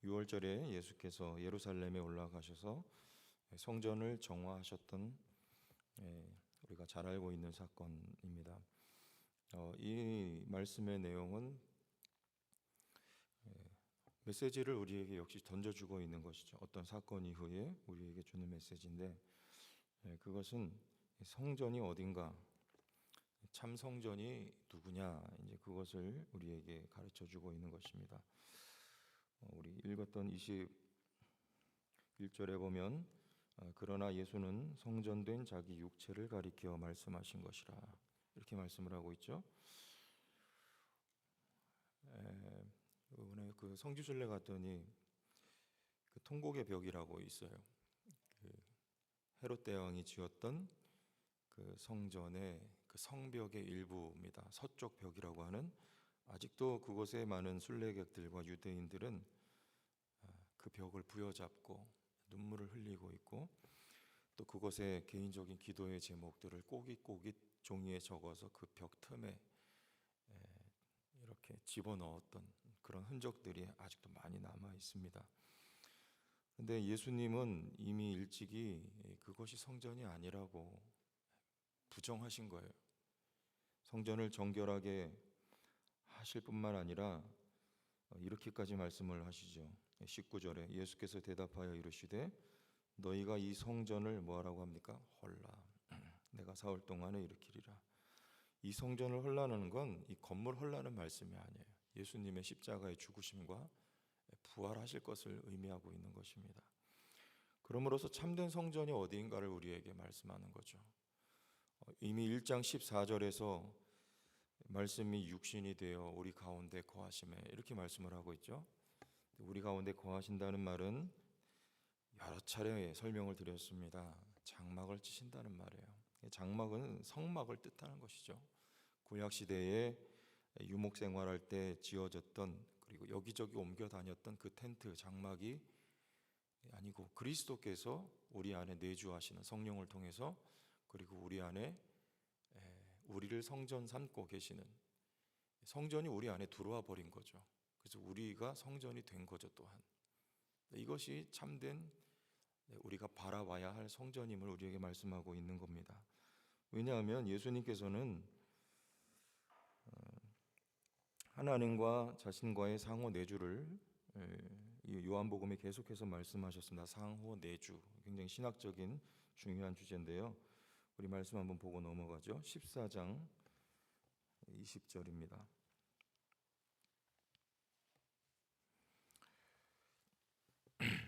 6월절에 예수께서 예루살렘에 올라가셔서 성전을 정화하셨던 우리가 잘 알고 있는 사건입니다. 이 말씀의 내용은 메시지를 우리에게 역시 던져주고 있는 것이죠. 어떤 사건 이후에 우리에게 주는 메시지인데, 그것은 성전이 어딘가, 참 성전이 누구냐, 이제 그것을 우리에게 가르쳐 주고 있는 것입니다. 우리 읽었던 21절에 보면 그러나 예수는 성전된 자기 육체를 가리켜 말씀하신 것이라, 이렇게 말씀을 하고 있죠. 이번에 그 성지순례 갔더니 그 통곡의 벽이라고 있어요. 그 헤롯 대왕이 지었던 그 성전의 그 성벽의 일부입니다. 서쪽 벽이라고 하는, 아직도 그곳에 많은 순례객들과 유대인들은 그 벽을 부여잡고 눈물을 흘리고 있고, 또 그곳에 개인적인 기도의 제목들을 꼬깃꼬깃 종이에 적어서 그 벽 틈에 이렇게 집어넣었던 그런 흔적들이 아직도 많이 남아 있습니다. 그런데 예수님은 이미 일찍이 그것이 성전이 아니라고 부정하신 거예요. 성전을 정결하게 하실 뿐만 아니라 이렇게까지 말씀을 하시죠. 19절에 예수께서 대답하여 이르시되 너희가 이 성전을 뭐하라고 합니까? 헐라. 내가 사흘 동안에 일으키리라. 이 성전을 헐라는 건 이 건물 헐라는 말씀이 아니에요. 예수님의 십자가의 죽으심과 부활하실 것을 의미하고 있는 것입니다. 그러므로서 참된 성전이 어디인가를 우리에게 말씀하는 거죠. 이미 1장 14절에서 말씀이 육신이 되어 우리 가운데 거하심에, 이렇게 말씀을 하고 있죠. 우리 가운데 거하신다는 말은 여러 차례 설명을 드렸습니다. 장막을 치신다는 말이에요. 장막은 성막을 뜻하는 것이죠. 구약 시대에 유목 생활할 때 지어졌던, 그리고 여기저기 옮겨 다녔던 그 텐트 장막이 아니고, 그리스도께서 우리 안에 내주하시는 성령을 통해서, 그리고 우리 안에 우리를 성전 삼고 계시는, 성전이 우리 안에 들어와 버린 거죠. 그래서 우리가 성전이 된 거죠. 또한 이것이 참된 우리가 바라봐야 할 성전임을 우리에게 말씀하고 있는 겁니다. 왜냐하면 예수님께서는 하나님과 자신과의 상호 내주를 요한복음에 계속해서 말씀하셨습니다. 상호 내주, 굉장히 신학적인 중요한 주제인데요. 우리 말씀 한번 보고 넘어가죠. 14장 20절입니다.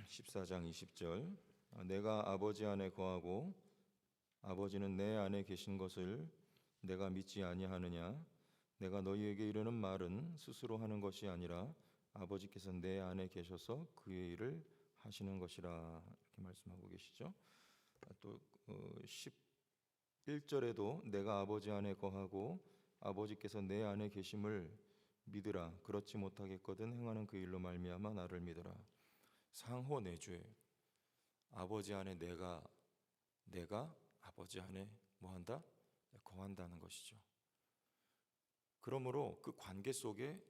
14장 20절 내가 아버지 안에 거하고 아버지는 내 안에 계신 것을 내가 믿지 아니하느냐? 내가 너희에게 이르는 말은 스스로 하는 것이 아니라 아버지께서 내 안에 계셔서 그의 일을 하시는 것이라, 이렇게 말씀하고 계시죠. 또 11절에도 내가 아버지 안에 거하고 아버지께서 내 안에 계심을 믿으라. 그렇지 못하겠거든 행하는 그 일로 말미암아 나를 믿으라. 상호 내주예요. 아버지 안에 내가 아버지 안에 뭐한다? 거한다는 것이죠. 그러므로 그 관계 속에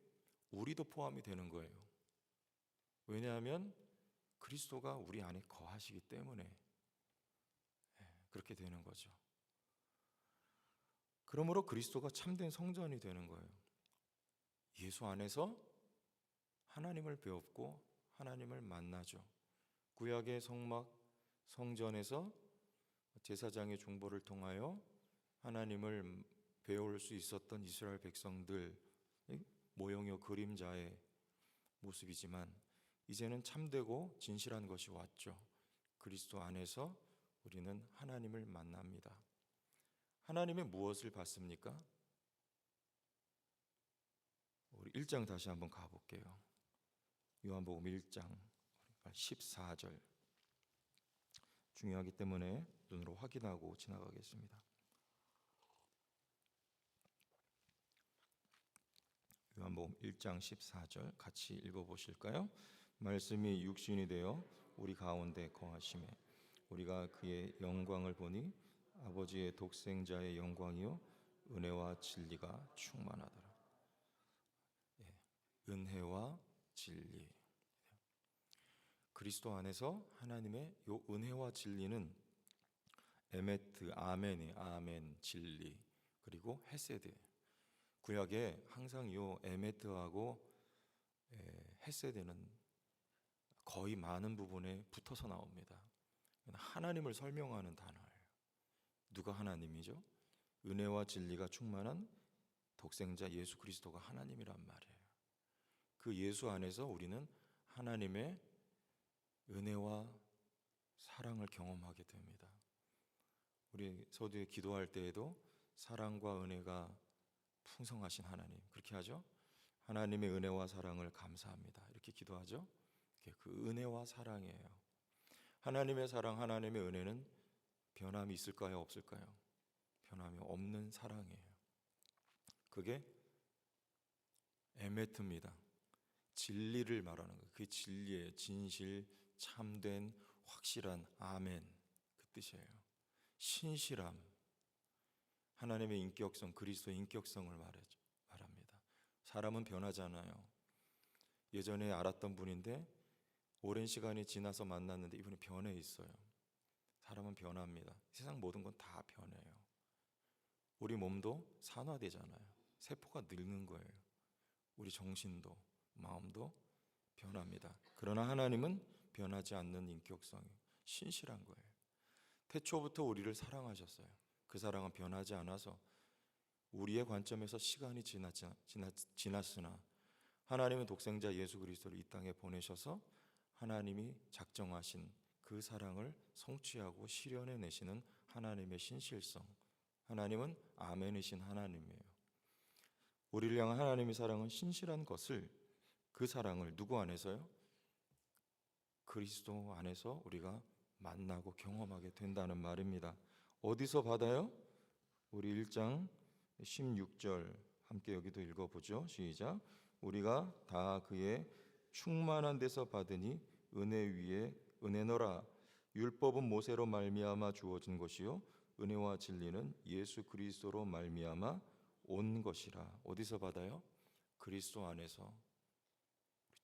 우리도 포함이 되는 거예요. 왜냐하면 그리스도가 우리 안에 거하시기 때문에 그렇게 되는 거죠. 그러므로 그리스도가 참된 성전이 되는 거예요. 예수 안에서 하나님을 배웠고 하나님을 만나죠. 구약의 성막 성전에서 제사장의 중보를 통하여 하나님을 배울 수 있었던 이스라엘 백성들, 모형의 그림자의 모습이지만 이제는 참되고 진실한 것이 왔죠. 그리스도 안에서 우리는 하나님을 만납니다. 하나님의 무엇을 받습니까? 우리 1장 다시 한번 가볼게요. 요한복음 1장 14절, 중요하기 때문에 눈으로 확인하고 지나가겠습니다. 요한복음 1장 14절 같이 읽어보실까요? 말씀이 육신이 되어 우리 가운데 거하심에 우리가 그의 영광을 보니 아버지의 독생자의 영광이요 은혜와 진리가 충만하더라. 은혜와 진리. 그리스도 안에서 하나님의 요 은혜와 진리는 에메트, 아멘이 아멘, 진리, 그리고 헤세드. 구약에 항상 요 에메트하고 헤세드는 거의 많은 부분에 붙어서 나옵니다. 하나님을 설명하는 단어예요. 누가 하나님이죠? 은혜와 진리가 충만한 독생자 예수 그리스도가 하나님이란 말이에요. 그 예수 안에서 우리는 하나님의 은혜와 사랑을 경험하게 됩니다. 우리 서두에 기도할 때에도 사랑과 은혜가 풍성하신 하나님, 그렇게 하죠. 하나님의 은혜와 사랑을 감사합니다, 이렇게 기도하죠. 그 은혜와 사랑이에요. 하나님의 사랑, 하나님의 은혜는 변함이 있을까요, 없을까요? 변함이 없는 사랑이에요. 그게 에메트입니다. 진리를 말하는 거예요. 그 진리의 진실, 참된, 확실한 아멘, 그 뜻이에요. 신실함, 하나님의 인격성, 그리스도의 인격성을 말합니다. 사람은 변하잖아요. 예전에 알았던 분인데 오랜 시간이 지나서 만났는데 이분이 변해 있어요. 사람은 변합니다. 세상 모든 건 다 변해요. 우리 몸도 산화되잖아요. 세포가 늙는 거예요. 우리 정신도 마음도 변합니다. 그러나 하나님은 변하지 않는 인격성이 신실한 거예요. 태초부터 우리를 사랑하셨어요. 그 사랑은 변하지 않아서 우리의 관점에서 시간이 지났으나 하나님은 독생자 예수 그리스도를 이 땅에 보내셔서 하나님이 작정하신 그 사랑을 성취하고 실현해 내시는 하나님의 신실성, 하나님은 아멘이신 하나님이에요. 우리를 향한 하나님의 사랑은 신실한 것을, 그 사랑을 누구 안에서요? 그리스도 안에서 우리가 만나고 경험하게 된다는 말입니다. 어디서 받아요? 우리 1장 16절 함께 여기도 읽어보죠. 시작. 우리가 다 그의 충만한 데서 받으니 은혜 위에 은혜노라. 율법은 모세로 말미암아 주어진 것이요 은혜와 진리는 예수 그리스도로 말미암아 온 것이라. 어디서 받아요? 그리스도 안에서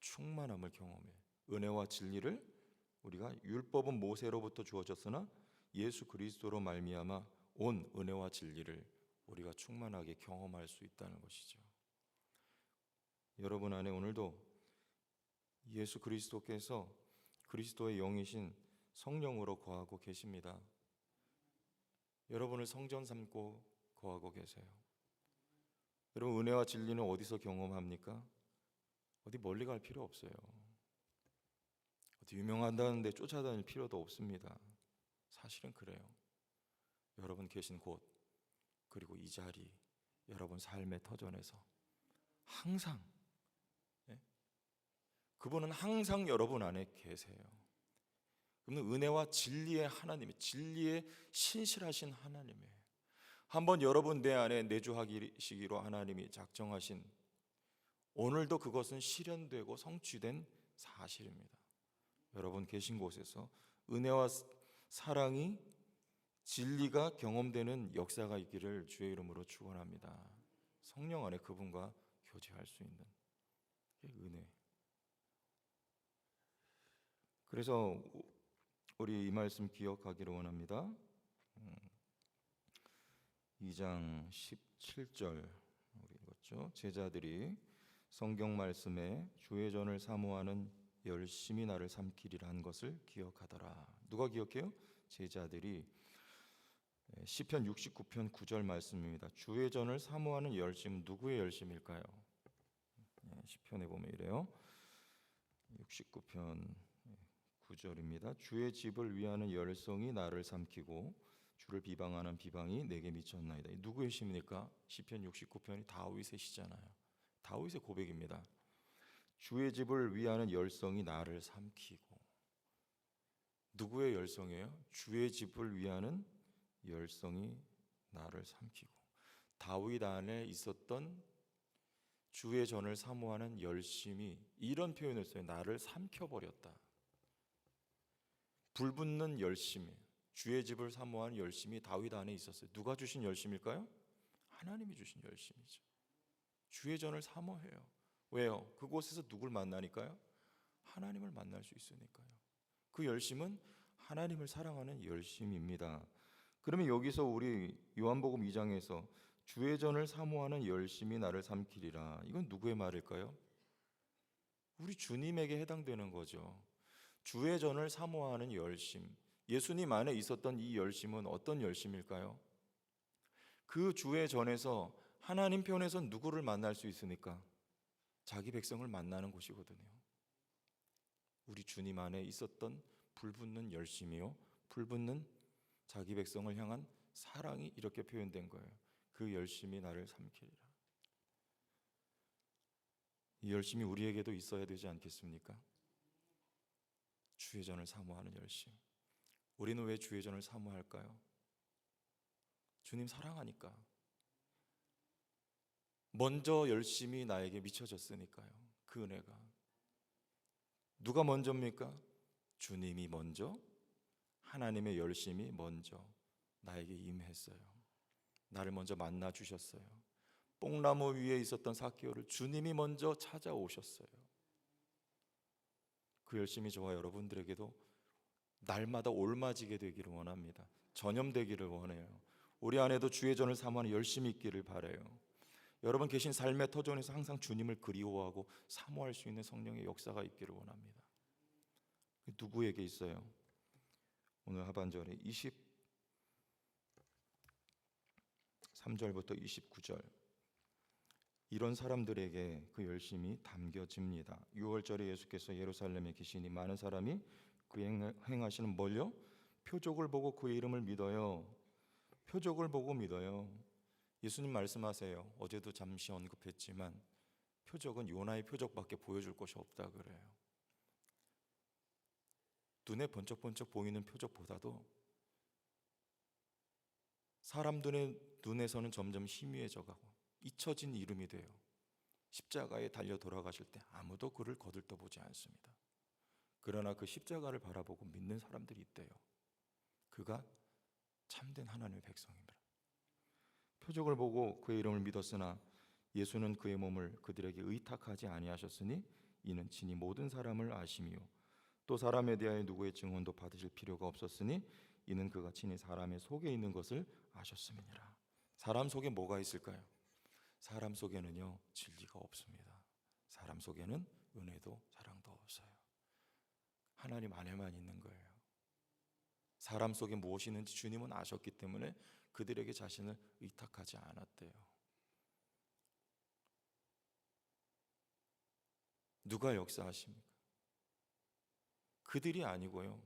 충만함을 경험해. 은혜와 진리를 우리가 율법은 모세로부터 주어졌으나 예수 그리스도로 말미암아 온 은혜와 진리를 우리가 충만하게 경험할 수 있다는 것이죠. 여러분 안에 오늘도 예수 그리스도께서 그리스도의 영이신 성령으로 거하고 계십니다. 여러분을 성전 삼고 거하고 계세요. 여러분 은혜와 진리는 어디서 경험합니까? 어디 멀리 갈 필요 없어요. 어디 유명하다는데 쫓아다닐 필요도 없습니다. 사실은 그래요. 여러분 계신 곳, 그리고 이 자리, 여러분 삶의 터전에서 항상 그분은 항상 여러분 안에 계세요. 그분은 은혜와 진리의 하나님이, 진리의 신실하신 하나님이에요. 한번 여러분 내 안에 내주하시기로 하나님이 작정하신, 오늘도 그것은 실현되고 성취된 사실입니다. 여러분 계신 곳에서 은혜와 사랑이, 진리가 경험되는 역사가 있기를 주의 이름으로 축원합니다. 성령 안에 그분과 교제할 수 있는 은혜. 그래서 우리 이 말씀 기억하기를 원합니다. 2장 17절 우리 읽었죠. 제자들이 성경 말씀에 주의 전을 사모하는 열심히 나를 삼키리라 한 것을 기억하더라. 누가 기억해요? 제자들이. 시편 69편 9절 말씀입니다. 주의 전을 사모하는 열심, 누구의 열심일까요? 시편에 보면 이래요. 69편 9절입니다. 주의 집을 위하는 열성이 나를 삼키고 주를 비방하는 비방이 내게 미쳤나이다. 누구의 심입니까? 시편 69편이 다윗의 시잖아요. 다윗의 고백입니다. 주의 집을 위하는 열성이 나를 삼키고. 누구의 열성이에요? 주의 집을 위하는 열성이 나를 삼키고. 다윗 안에 있었던 주의 전을 사모하는 열심이 이런 표현을 써요. 나를 삼켜버렸다. 불붙는 열심이, 주의 집을 사모하는 열심이 다윗 안에 있었어요. 누가 주신 열심일까요? 하나님이 주신 열심이죠. 주의 전을 사모해요. 왜요? 그곳에서 누굴 만나니까요? 하나님을 만날 수 있으니까요. 그 열심은 하나님을 사랑하는 열심입니다. 그러면 여기서 우리 요한복음 2장에서 주의 전을 사모하는 열심이 나를 삼키리라, 이건 누구의 말일까요? 우리 주님에게 해당되는 거죠. 주의 전을 사모하는 열심, 예수님 안에 있었던 이 열심은 어떤 열심일까요? 그 주의 전에서 하나님 편에서 누구를 만날 수 있으니까? 자기 백성을 만나는 곳이거든요. 우리 주님 안에 있었던 불붙는 열심이요, 불붙는 자기 백성을 향한 사랑이 이렇게 표현된 거예요. 그 열심이 나를 삼키리라. 이 열심이 우리에게도 있어야 되지 않겠습니까? 주의 전을 사모하는 열심. 우리는 왜 주의 전을 사모할까요? 주님 사랑하니까. 먼저 열심이 나에게 미쳐졌으니까요. 그 은혜가. 누가 먼저입니까? 주님이 먼저, 하나님의 열심이 먼저 나에게 임했어요. 나를 먼저 만나 주셨어요. 뽕나무 위에 있었던 삭개오를 주님이 먼저 찾아오셨어요. 그 열심이 저와 여러분들에게도 날마다 올맞이게 되기를 원합니다. 전염되기를 원해요. 우리 안에도 주의 전을 사모하는 열심이 있기를 바라요. 여러분 계신 삶의 터전에서 항상 주님을 그리워하고 사모할 수 있는 성령의 역사가 있기를 원합니다. 누구에게 있어요? 오늘 하반절에 23절부터 29절, 이런 사람들에게 그 열심이 담겨집니다. 6월절에 예수께서 예루살렘에 계시니 많은 사람이 그 행하시는 뭘요? 표적을 보고 그의 이름을 믿어요. 표적을 보고 믿어요. 예수님 말씀하세요. 어제도 잠시 언급했지만 표적은 요나의 표적밖에 보여줄 것이 없다 그래요. 눈에 번쩍번쩍 보이는 표적보다도 사람들의 눈에서는 점점 희미해져가고 잊혀진 이름이 돼요. 십자가에 달려 돌아가실 때 아무도 그를 거들떠보지 않습니다. 그러나 그 십자가를 바라보고 믿는 사람들이 있대요. 그가 참된 하나님의 백성입니다. 표적을 보고 그의 이름을 믿었으나 예수는 그의 몸을 그들에게 의탁하지 아니하셨으니 이는 친히 모든 사람을 아심이요 또 사람에 대하여 누구의 증언도 받으실 필요가 없었으니 이는 그가 친히 사람의 속에 있는 것을 아셨음이니라. 사람 속에 뭐가 있을까요? 사람 속에는요, 진리가 없습니다. 사람 속에는 은혜도 사랑도 없어요. 하나님 안에만 있는 거예요. 사람 속에 무엇이 있는지 주님은 아셨기 때문에 그들에게 자신을 의탁하지 않았대요. 누가 역사하십니까? 그들이 아니고요,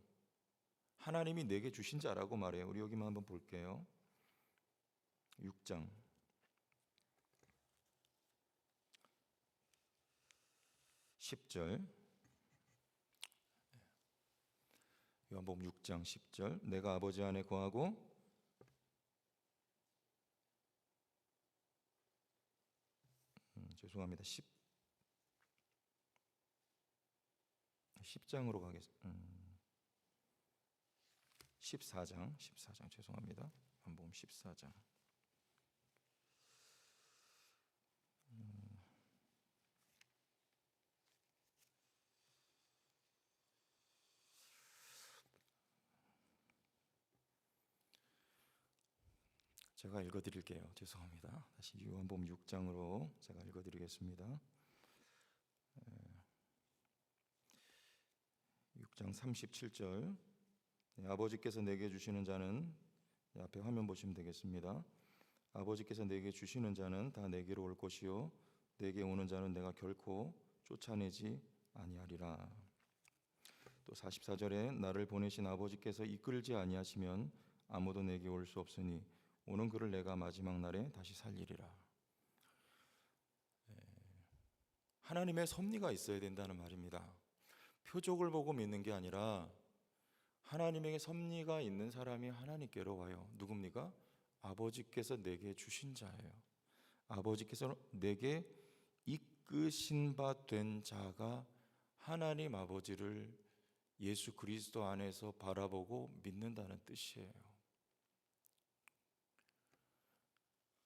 하나님이 내게 주신 자라고 말해요. 우리 여기만 한번 볼게요. 6장 10절, 요한복음 6장 10절, 내가 아버지 안에 거하고 죄송합니다. 10장으로 가겠습니다. 14장 죄송합니다. 요한복음 14장. 제가 읽어드릴게요. 죄송합니다. 다시 요한복음 6장으로 제가 읽어드리겠습니다. 6장 37절, 아버지께서 내게 주시는 자는, 앞에 화면 보시면 되겠습니다. 아버지께서 내게 주시는 자는 다 내게로 올 것이요 내게 오는 자는 내가 결코 쫓아내지 아니하리라. 또 44절에 나를 보내신 아버지께서 이끌지 아니하시면 아무도 내게 올 수 없으니 오는 그를 내가 마지막 날에 다시 살리리라. 하나님의 섭리가 있어야 된다는 말입니다. 표적을 보고 믿는 게 아니라 하나님에게 섭리가 있는 사람이 하나님께로 와요. 누굽니까? 아버지께서 내게 주신 자예요. 아버지께서 내게 이끄신 바 된 자가 하나님 아버지를 예수 그리스도 안에서 바라보고 믿는다는 뜻이에요.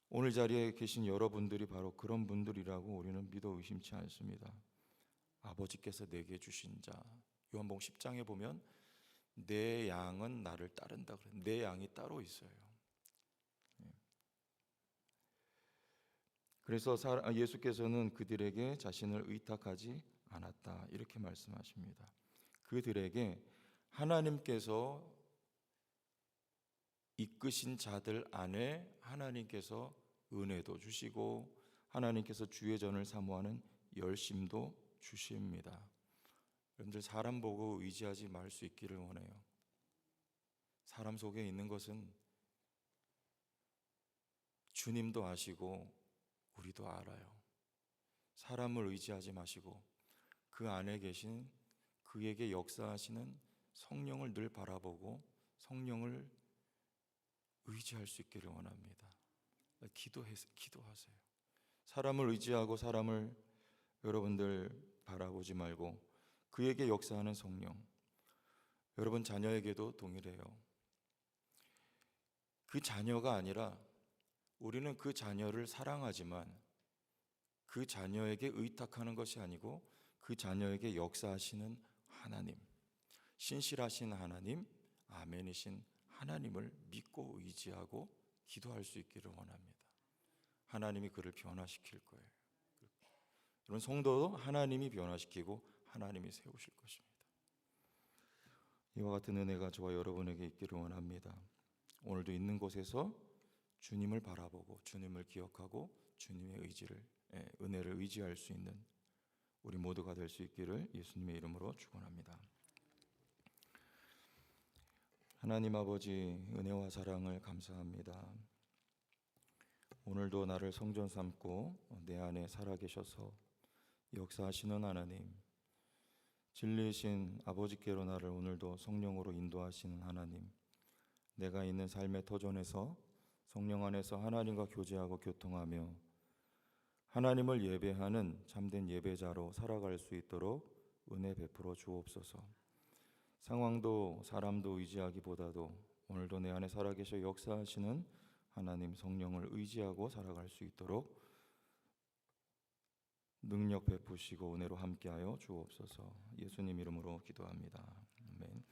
오늘 자리에 계신 여러분들이 바로 그런 분들이라고 우리는 믿어 의심치 않습니다. 아버지께서 내게 주신 자, 요한복음 10장에 보면 내 양은 나를 따른다. 내 양이 따로 있어요. 그래서 예수께서는 그들에게 자신을 의탁하지 않았다 이렇게 말씀하십니다. 그들에게 하나님께서 이끄신 자들 안에 하나님께서 은혜도 주시고 하나님께서 주의 전을 사모하는 열심도 주십니다. 여러분들 사람 보고 의지하지 말 수 있기를 원해요. 사람 속에 있는 것은 주님도 아시고 우리도 알아요. 사람을 의지하지 마시고 그 안에 계신 그에게 역사하시는 성령을 늘 바라보고 성령을 의지할 수 있기를 원합니다. 기도하세요. 사람을 의지하고 사람을 여러분들 바라보지 말고 그에게 역사하는 성령, 여러분 자녀에게도 동일해요. 그 자녀가 아니라 우리는 그 자녀를 사랑하지만 그 자녀에게 의탁하는 것이 아니고 그 자녀에게 역사하시는 하나님, 신실하신 하나님, 아멘이신 하나님을 믿고 의지하고 기도할 수 있기를 원합니다. 하나님이 그를 변화시킬 거예요. 이런 성도도 하나님이 변화시키고 하나님이 세우실 것입니다. 이와 같은 은혜가 저와 여러분에게 있기를 원합니다. 오늘도 있는 곳에서 주님을 바라보고 주님을 기억하고 주님의 은혜를 의지할 수 있는 우리 모두가 될 수 있기를 예수님의 이름으로 축원합니다. 하나님 아버지 은혜와 사랑을 감사합니다. 오늘도 나를 성전 삼고 내 안에 살아계셔서 역사하시는 하나님, 진리이신 아버지께로 나를 오늘도 성령으로 인도하시는 하나님, 내가 있는 삶의 터전에서 성령 안에서 하나님과 교제하고 교통하며 하나님을 예배하는 참된 예배자로 살아갈 수 있도록 은혜 베풀어 주옵소서. 상황도 사람도 의지하기보다도 오늘도 내 안에 살아계셔 역사하시는 하나님 성령을 의지하고 살아갈 수 있도록 능력 베푸시고 은혜로 함께하여 주옵소서. 예수님 이름으로 기도합니다. 아멘.